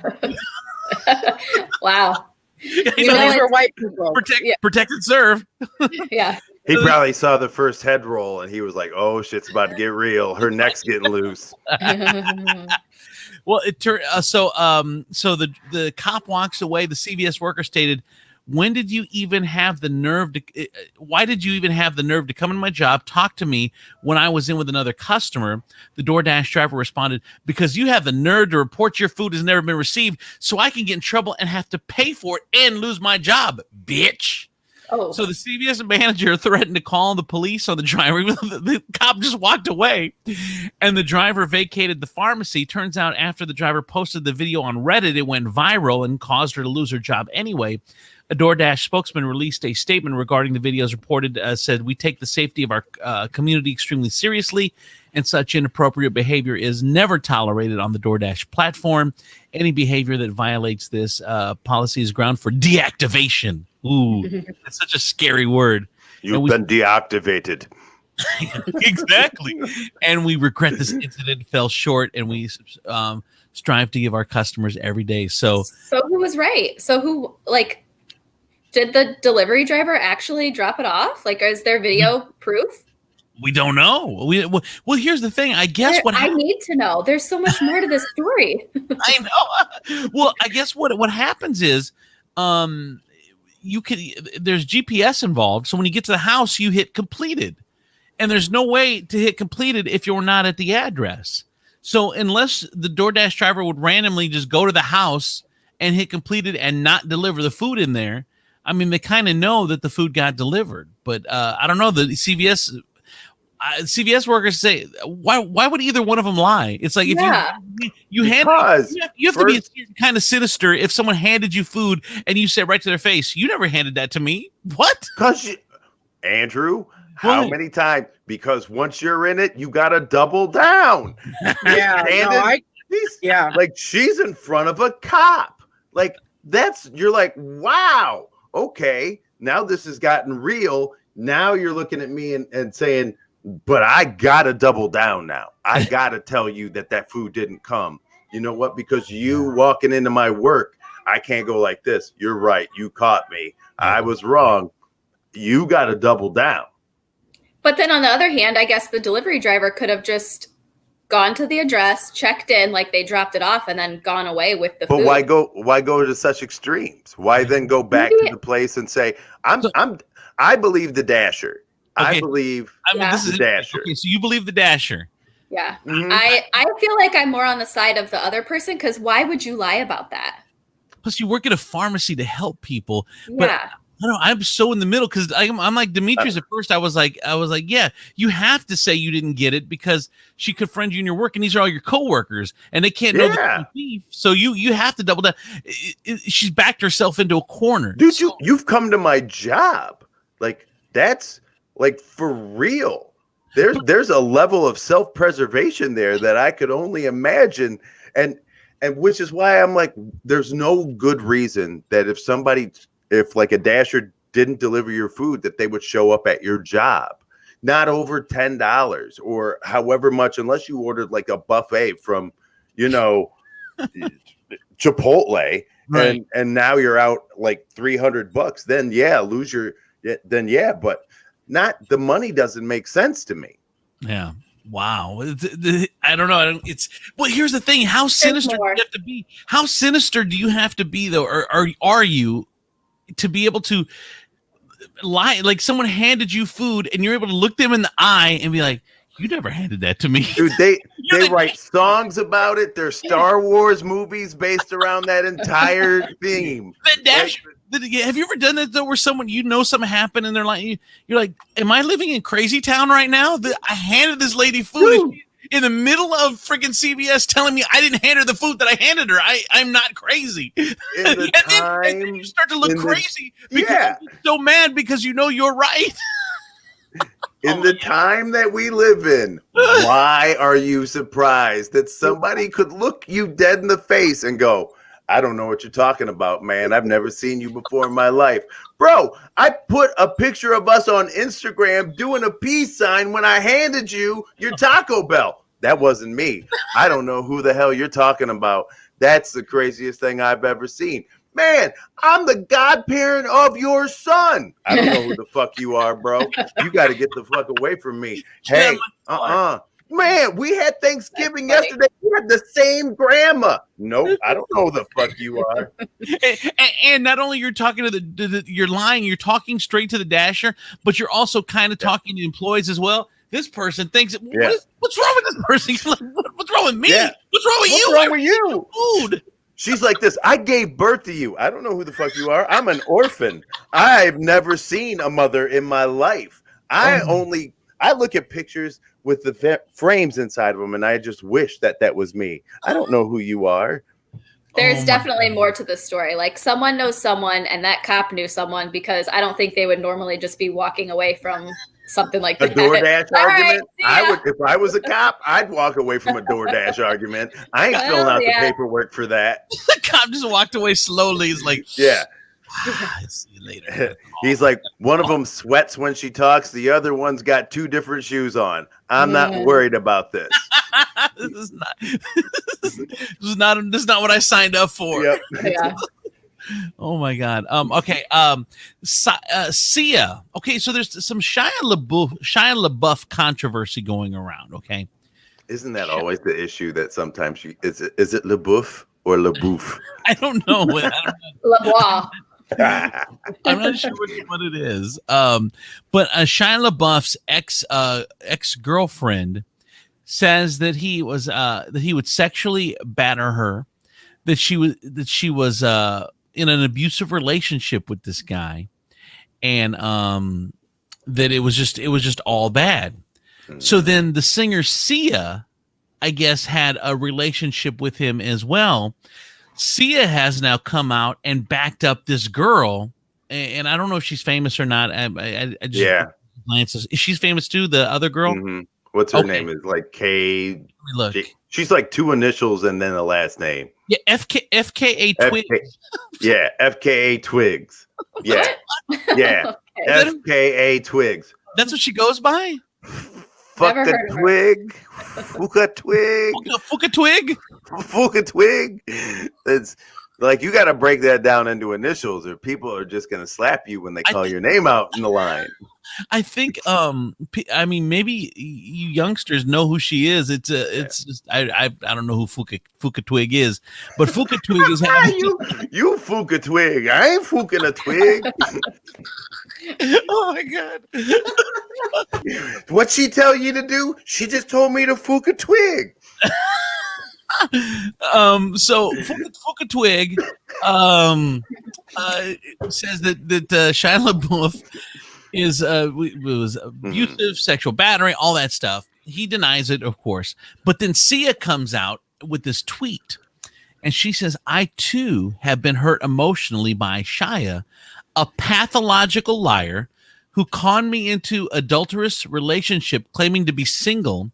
Wow. These are white people. Protect and serve. Yeah. He probably saw the first head roll, and he was like, "Oh, shit's about to get real. Her neck's getting loose." Well, so the cop walks away. The CVS worker stated, "When did you even have the nerve to? Why did you even have the nerve to come in my job, talk to me when I was in with another customer?" The DoorDash driver responded, "Because you have the nerve to report your food has never been received, so I can get in trouble and have to pay for it and lose my job, bitch." Oh. So the CVS manager threatened to call the police on the driver. The cop just walked away, and the driver vacated the pharmacy. Turns out after the driver posted the video on Reddit, it went viral and caused her to lose her job anyway. A DoorDash spokesman released a statement regarding the videos reported, said, "We take the safety of our community extremely seriously, and such inappropriate behavior is never tolerated on the DoorDash platform. Any behavior that violates this policy is ground for deactivation." Ooh, that's such a scary word. You've been deactivated. Exactly. And we regret this incident fell short, and we strive to give our customers every day. So who was right? So who, like, did the delivery driver actually drop it off? Like, is there video proof? We don't know. Well, here's the thing. I guess I need to know. There's so much more to this story. I know. Well, I guess what happens is, there's GPS involved. So when you get to the house, you hit completed, and there's no way to hit completed if you're not at the address. So unless the DoorDash driver would randomly just go to the house and hit completed and not deliver the food in there, I mean, they kind of know that the food got delivered, but I don't know. The CVS workers say, why would either one of them lie? It's like, if you have to be kind of sinister if someone handed you food and you said right to their face, "You never handed that to me." What? Because Andrew, how many times? Because once you're in it, you got to double down. Like, she's in front of a cop. Like, you're like, wow. Okay, now this has gotten real. Now you're looking at me and saying, but I gotta double down now. I gotta tell you that food didn't come. You know what? Because you walking into my work, I can't go like this. You're right. You caught me. I was wrong. You gotta double down. But then on the other hand, I guess the delivery driver could have just gone to the address, checked in like they dropped it off, and then gone away with the food. But why go to such extremes? Why then go back to the place and say, I believe the Dasher. Okay. I believe the Dasher. Okay, so you believe the Dasher. Yeah. Mm-hmm. I feel like I'm more on the side of the other person, because why would you lie about that? Plus, you work at a pharmacy to help people. But I don't know, I'm so in the middle, because I'm like Demetrius. At first, I was like, yeah, you have to say you didn't get it because she could friend you in your work, and these are all your coworkers, and they can't know the thief. So you have to double down. She's backed herself into a corner. Dude, you've come to my job. Like, that's like for real. There's a level of self-preservation there that I could only imagine, and which is why I'm like, there's no good reason that if like a Dasher didn't deliver your food, that they would show up at your job, not over $10 or however much, unless you ordered like a buffet from, Chipotle, right? And now you're out like $300. Then but not, the money doesn't make sense to me. Yeah. Wow. I don't know. Here's the thing. How sinister do you have to be? How sinister do you have to be, though? Or are you, to be able to lie? Like, someone handed you food and you're able to look them in the eye and be like, "You never handed that to me." Dude, they write songs about it. There's Star Wars movies based around that entire theme. Have you ever done that, though, where something happened and they're like, you're like, "Am I living in crazy town right now? I handed this lady food and in the middle of freaking CVS telling me I didn't hand her the food that I handed her. I'm not crazy." And then you start to look crazy because you're so mad because you're right. In the time that we live in, why are you surprised that somebody could look you dead in the face and go, "I don't know what you're talking about, man. I've never seen you before in my life." Bro, I put a picture of us on Instagram doing a peace sign when I handed you your Taco Bell. That wasn't me. I don't know who the hell you're talking about. That's the craziest thing I've ever seen. Man, I'm the godparent of your son. I don't know who the fuck you are, bro. You got to get the fuck away from me. Hey, Man, we had Thanksgiving yesterday. We had the same grandma. Nope, I don't know who the fuck you are. And not only you're talking to you're lying, you're talking straight to the Dasher, but you're also kind of talking to employees as well. This person thinks, what's wrong with this person? What's wrong with me? Yeah. What's wrong with you? What's wrong with you? Food. She's like this. I gave birth to you. I don't know who the fuck you are. I'm an orphan. I've never seen a mother in my life. I look at pictures with the frames inside of them, and I just wish that was me. I don't know who you are. There's definitely more to the story. Like someone knows someone, and that cop knew someone, because I don't think they would normally just be walking away from something like that. A Doordash argument? Right, I would, if I was a cop, I'd walk away from a Doordash argument. I ain't filling out the paperwork for that. The cop just walked away slowly. He's like, yeah. See you later. He's like, one of them sweats when she talks. The other one's got 2 different shoes on. I'm not worried about this. This is not what I signed up for. Yep. Yeah. Oh my God. Okay. Sia. Okay, so there's some Shia LaBeouf controversy going around. Okay. Isn't that always the issue that sometimes is it LaBeouf or LaBeouf? I don't know. LeBlanc. I'm not sure what it is. But Shia LaBeouf's ex-girlfriend says that he would sexually batter her, that she was in an abusive relationship with this guy, and that it was just all bad. So then the singer Sia, I guess, had a relationship with him as well. Sia has now come out and backed up this girl, and I don't know if she's famous or not. I just glances. She's famous too. The other girl. Mm-hmm. What's her name? Is like K. Look, she's like 2 initials and then a last name. Yeah, FKA Twigs. Yeah, FKA Twigs. Yeah, yeah, FKA Twigs. That's what she goes by. Fuck the twig. Fuka twig. Fuka twig. Fuka twig. It's like you got to break that down into initials, or people are just gonna slap you when they call your name out in the line. I think. I mean, maybe you youngsters know who she is. It's just I don't know who Fuka twig is, but Fuka twig is you Fuka twig. I ain't fuking a twig. Oh my God. What'd she tell you to do? She just told me to Fuka twig. So Fuka twig says that Shia LaBeouf was abusive, sexual battery, all that stuff. He denies it, of course. But then Sia comes out with this tweet, and she says, "I too have been hurt emotionally by Shia, a pathological liar who conned me into adulterous relationship claiming to be single.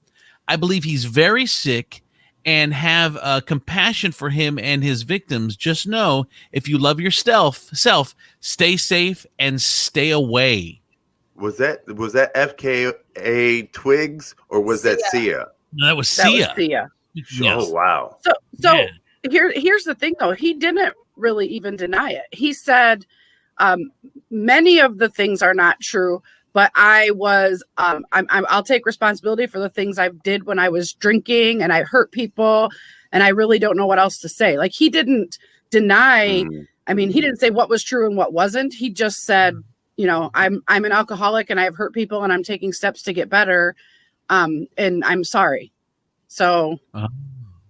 I believe he's very sick and have compassion for him and his victims. Just know, if you love yourself, stay safe and stay away." Was that FKA Twigs or was that Sia? No, that was Sia. Sia. Yes. Oh wow. So here's the thing though. He didn't really even deny it. He said many of the things are not true, but I'll take responsibility for the things I did when I was drinking and I hurt people, and I really don't know what else to say. Like, he didn't deny. I mean, he didn't say what was true and what wasn't. He just said, you know, I'm an alcoholic and I've hurt people and I'm taking steps to get better. And I'm sorry. So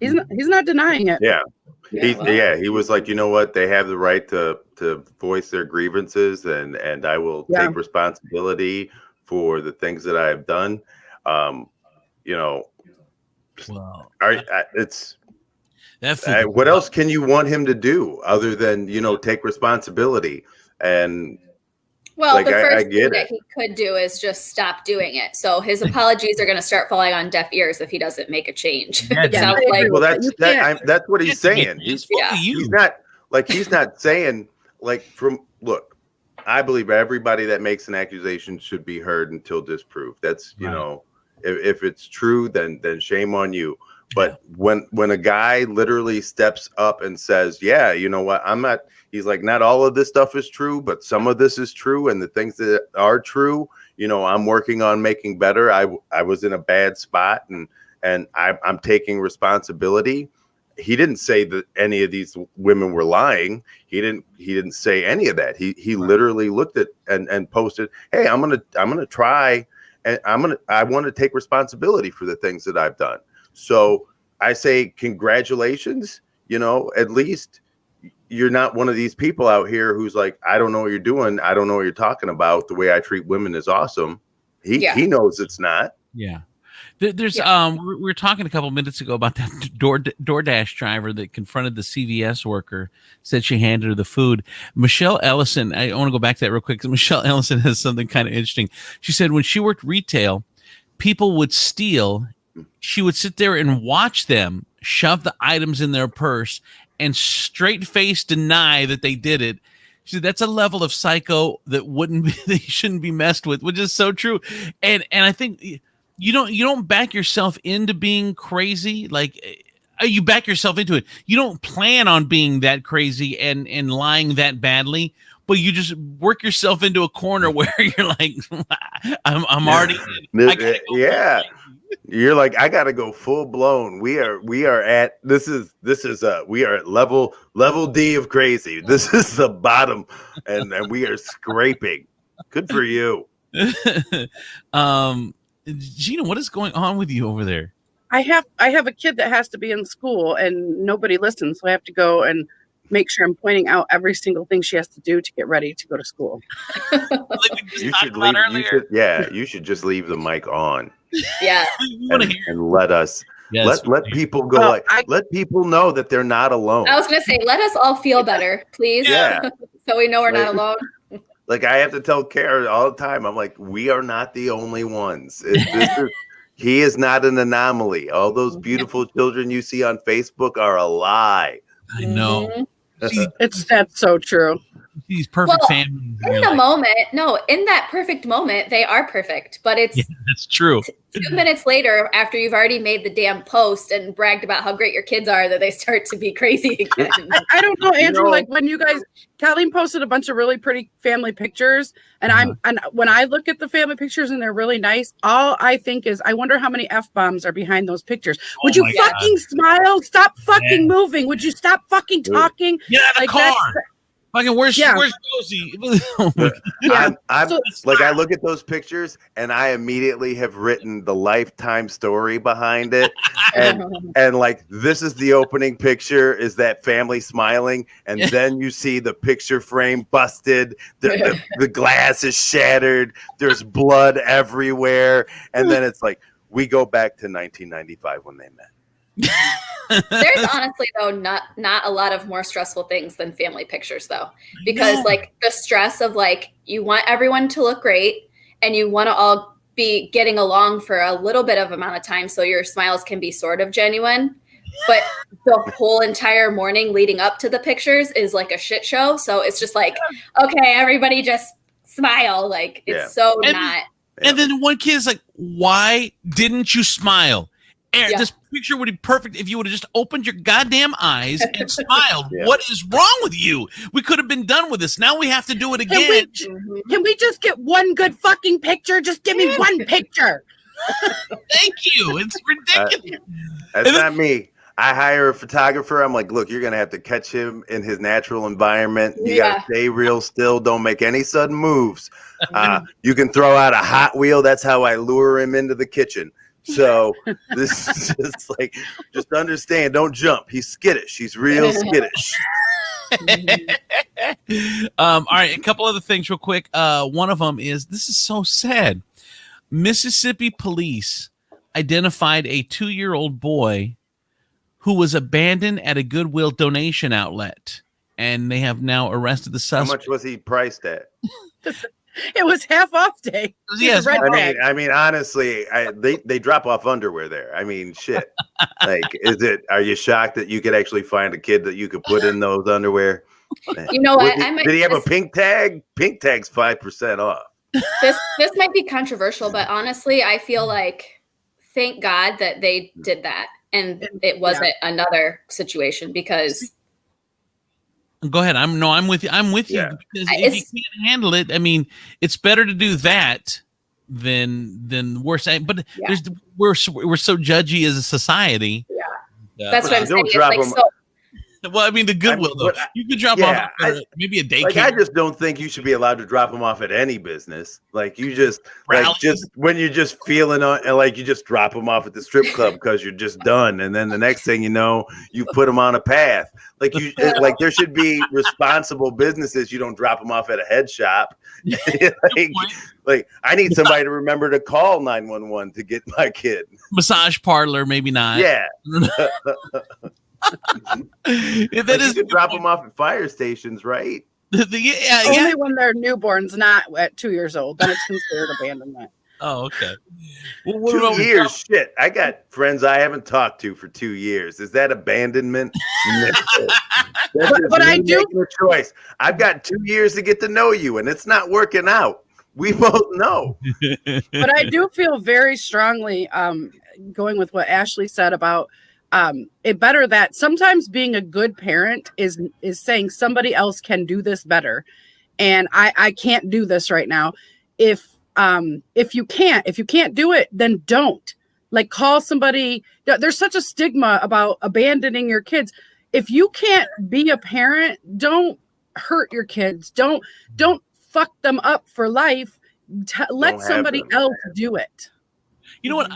he's not denying it. Yeah. He was like, you know what? They have the right to voice their grievances, and I will take responsibility for the things that I have done. You know, what else can you want him to do other than, you know, take responsibility? And well, the first thing that he could do is just stop doing it. So his apologies are going to start falling on deaf ears if he doesn't make a change. Well, that's what he's saying. He's not saying, like, look, I believe everybody that makes an accusation should be heard until disproved. That's, you know, if it's true, then shame on you. But when a guy literally steps up and says, yeah, you know what, he's like, not all of this stuff is true, but some of this is true. And the things that are true, you know, I'm working on making better. I was in a bad spot and I'm taking responsibility. He didn't say that any of these women were lying. He didn't say any of that. He literally looked at and posted, hey, I'm going to try, and I want to take responsibility for the things that I've done. So I say, congratulations. at least you're not one of these people out here who's like, I don't know what you're doing. I don't know what you're talking about. The way I treat women is awesome. He knows it's not. Yeah. There's we were talking a couple minutes ago about that DoorDash driver that confronted the CVS worker, said she handed her the food. Michelle Ellison, I want to go back to that real quick because Michelle Ellison has something kind of interesting. She said when she worked retail, people would steal. She would sit there and watch them shove the items in their purse and straight face deny that they did it. She said that's a level of psycho that they shouldn't be messed with, which is so true. And I think you don't back yourself into being crazy. Like you back yourself into it. You don't plan on being that crazy and lying that badly, but you just work yourself into a corner where you're like, I'm already. You're like, I gotta go full blown. We are at we are at level D of crazy. This is the bottom, and we are scraping. Good for you. Gina, what is going on with you over there? I have a kid that has to be in school and nobody listens, so I have to go and make sure I'm pointing out every single thing she has to do to get ready to go to school. You should just leave the mic on. Yeah. And let us let people go. Let people know that they're not alone. I was gonna say, let us all feel better, please. Yeah. So we know we're not alone. Like I have to tell Kara all the time, I'm like, we are not the only ones. He is not an anomaly. All those beautiful children you see on Facebook are a lie. I know. That's so true. These perfect families. In that perfect moment, they are perfect. But that's true. 2 minutes later, after you've already made the damn post and bragged about how great your kids are, that they start to be crazy again. I don't know, Andrew. Like when you guys, Colleen posted a bunch of really pretty family pictures, and when I look at the family pictures and they're really nice, all I think is, I wonder how many F-bombs are behind those pictures. Would you fucking smile? Stop fucking moving. Would you stop fucking talking? Get out of the car. Fucking where's Rosie? I look at those pictures and I immediately have written the lifetime story behind it, and like this is the opening picture is that family smiling, and then you see the picture frame busted, the glass is shattered, there's blood everywhere, and then it's like we go back to 1995 when they met. There's honestly though not a lot of more stressful things than family pictures though, because like the stress of like you want everyone to look great and you want to all be getting along for a little bit of amount of time so your smiles can be sort of genuine, but the whole entire morning leading up to the pictures is like a shit show. So it's just like, okay, everybody just smile. Like it's not. And then one kid is like, why didn't you smile? This picture would be perfect if you would have just opened your goddamn eyes and smiled. What is wrong with you? We could have been done with this. Now we have to do it again. Can we just get one good fucking picture? Just give me one picture. Thank you. It's ridiculous. That's not me. I hire a photographer. I'm like, look, you're going to have to catch him in his natural environment. You got to stay real still. Don't make any sudden moves. You can throw out a Hot Wheel. That's how I lure him into the kitchen. So this is just like, just understand, don't jump. He's skittish. He's real skittish. All right, a couple other things real quick. One of them is, this is so sad. Mississippi police identified a 2-year-old boy who was abandoned at a Goodwill donation outlet, and they have now arrested the suspect. How much was he priced at? It was half off day. Yes, I mean, honestly, they drop off underwear there. I mean, shit. Like, are you shocked that you could actually find a kid that you could put in those underwear? You know what? Did he have a pink tag? Pink tag's 5% off. This might be controversial, but honestly, I feel like thank God that they did that, and it wasn't another situation because. Go ahead. I'm with you. I'm with you because if you can't handle it, I mean, it's better to do that than worse. But we're so judgy as a society. Yeah, that's what I'm saying. Don't drop them. Well, I mean, the Goodwill, though. You could drop off maybe a daycare. Like, I just don't think you should be allowed to drop them off at any business. Like, you just, when you're just feeling on, and like, you just drop them off at the strip club because you're just done. And then the next thing you know, you put them on a path. Like, there should be responsible businesses. You don't drop them off at a head shop. like, I need somebody to remember to call 911 to get my kid. Massage parlor, maybe not. Yeah. You could drop them off at fire stations, right? Only when they're newborns, not at 2 years old. Then it's considered abandonment. Oh, okay. Well, 2 years, shit. I got friends I haven't talked to for 2 years. Is that abandonment? But I do a choice. I've got 2 years to get to know you, and it's not working out. We both know. But I do feel very strongly, going with what Ashley said about it better that sometimes being a good parent is saying somebody else can do this better, and I can't do this right now. If you can't do it, then don't. Like, call somebody. There's such a stigma about abandoning your kids. If you can't be a parent, don't hurt your kids. Don't fuck them up for life. Let somebody else do it. You know what?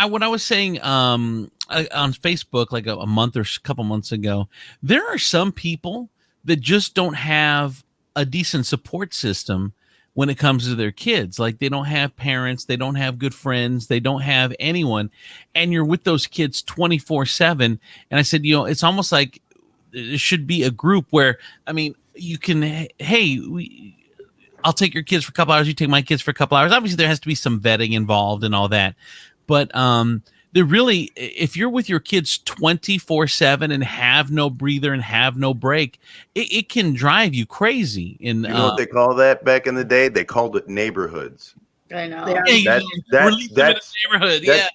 What I was saying on Facebook like a month or a couple months ago, there are some people that just don't have a decent support system when it comes to their kids. Like, they don't have parents, they don't have good friends, they don't have anyone, and you're with those kids 24/7. And I said, it's almost like it should be a group where, I mean, you can, I'll take your kids for a couple hours, you take my kids for a couple hours. Obviously, there has to be some vetting involved and all that. But they're really, if you're with your kids 24/7 and have no breather and have no break, it can drive you crazy. You know what they call that back in the day? They called it neighborhoods. I know. That's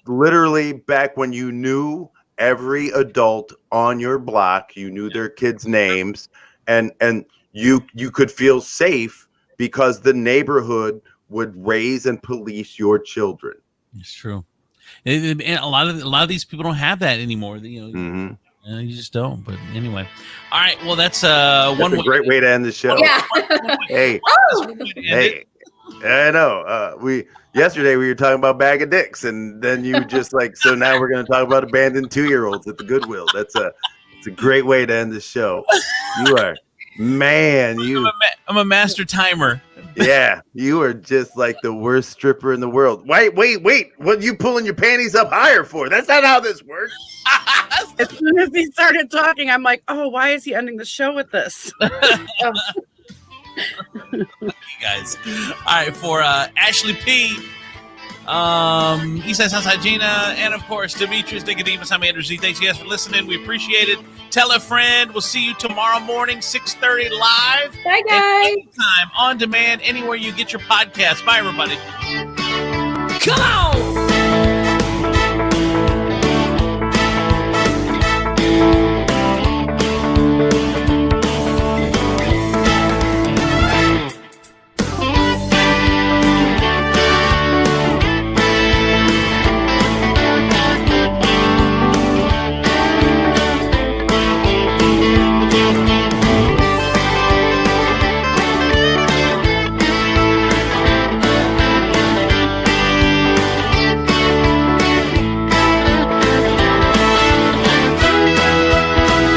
literally back when you knew every adult on your block. You knew their kids' names, and you could feel safe because the neighborhood would raise and police your children. It's true. And a lot of these people don't have that anymore. You just don't. But anyway, all right. Well, that's a great way to end the show. Yeah. Hey, I know. Yesterday we were talking about bag of dicks, and then you just so now we're going to talk about abandoned 2-year-olds at the Goodwill. It's a great way to end the show. You are. Man, I'm a master timer. Yeah, you are just like the worst stripper in the world. Wait. What are you pulling your panties up higher for? That's not how this works. As soon as he started talking, I'm like, oh, why is he ending the show with this? You guys. All right, for Ashley P., Eastside Southside Gina, and of course Demetrius Nicodemus, I'm Andrew Z. Thanks you guys for listening. We appreciate it. Tell a friend. We'll see you tomorrow morning, 6:30 live. Bye, guys. Anytime, on demand, anywhere you get your podcast. Bye, everybody. Come on.